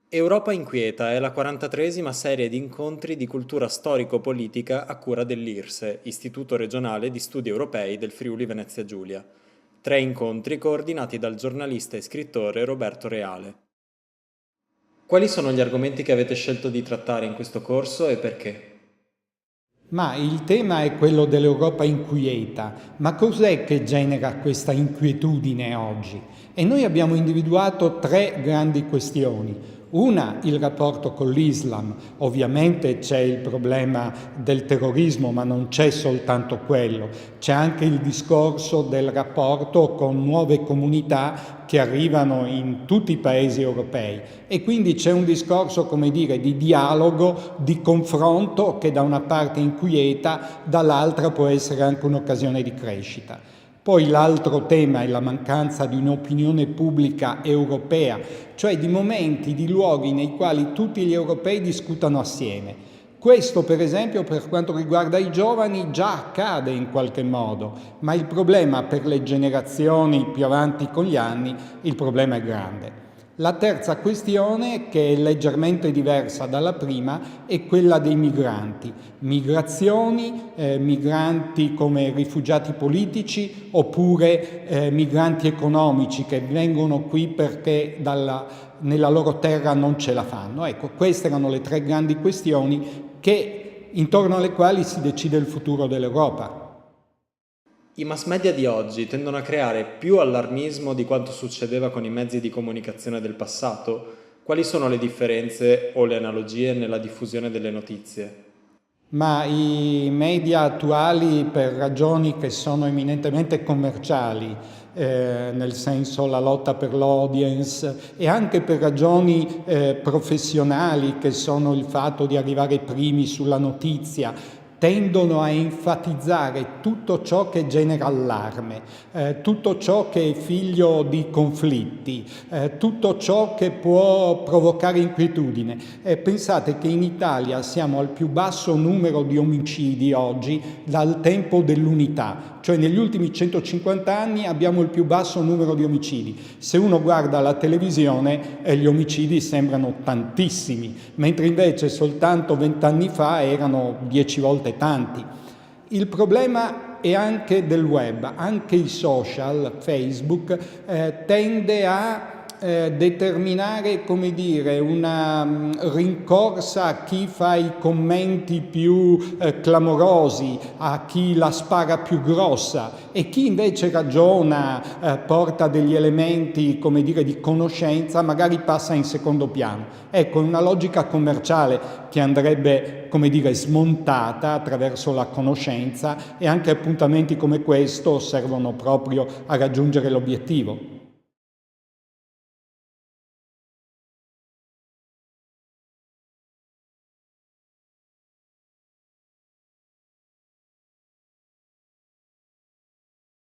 Europa Inquieta è la 43esima serie di incontri di cultura storico-politica a cura dell'IRSE, Istituto regionale di studi europei del Friuli Venezia Giulia. 3 incontri coordinati dal giornalista e scrittore Roberto Reale. Quali sono gli argomenti che avete scelto di trattare in questo corso e perché? Ma il tema è quello dell'Europa inquieta. Ma cos'è che genera questa inquietudine oggi? E noi abbiamo individuato 3 grandi questioni. Una, il rapporto con l'Islam. Ovviamente c'è il problema del terrorismo, ma non c'è soltanto quello. C'è anche il discorso del rapporto con nuove comunità che arrivano in tutti i paesi europei e quindi c'è un discorso, come dire, di dialogo, di confronto che da una parte inquieta, dall'altra può essere anche un'occasione di crescita. Poi l'altro tema è la mancanza di un'opinione pubblica europea, cioè di momenti, di luoghi nei quali tutti gli europei discutano assieme. Questo, per esempio, per quanto riguarda i giovani già accade in qualche modo, ma il problema per le generazioni più avanti con gli anni, il problema è grande. La terza questione, che è leggermente diversa dalla prima, è quella dei migranti. Migrazioni, migranti come rifugiati politici oppure migranti economici che vengono qui perché nella loro terra non ce la fanno. Ecco, queste erano le 3 grandi questioni intorno alle quali si decide il futuro dell'Europa. I mass media di oggi tendono a creare più allarmismo di quanto succedeva con i mezzi di comunicazione del passato. Quali sono le differenze o le analogie nella diffusione delle notizie? Ma i media attuali, per ragioni che sono eminentemente commerciali, nel senso la lotta per l'audience e anche per ragioni professionali che sono il fatto di arrivare primi sulla notizia, tendono a enfatizzare tutto ciò che genera allarme, tutto ciò che è figlio di conflitti, tutto ciò che può provocare inquietudine. Pensate che in Italia siamo al più basso numero di omicidi oggi dal tempo dell'unità, cioè negli ultimi 150 anni abbiamo il più basso numero di omicidi. Se uno guarda la televisione gli omicidi sembrano tantissimi, mentre invece soltanto 20 anni fa erano 10 volte tanti. Il problema è anche del web, anche i social, Facebook, tende a determinare, come dire, una rincorsa a chi fa i commenti più clamorosi, a chi la spara più grossa e chi invece ragiona, porta degli elementi, come dire, di conoscenza, magari passa in secondo piano. Ecco, è una logica commerciale che andrebbe, come dire, smontata attraverso la conoscenza e anche appuntamenti come questo servono proprio a raggiungere l'obiettivo.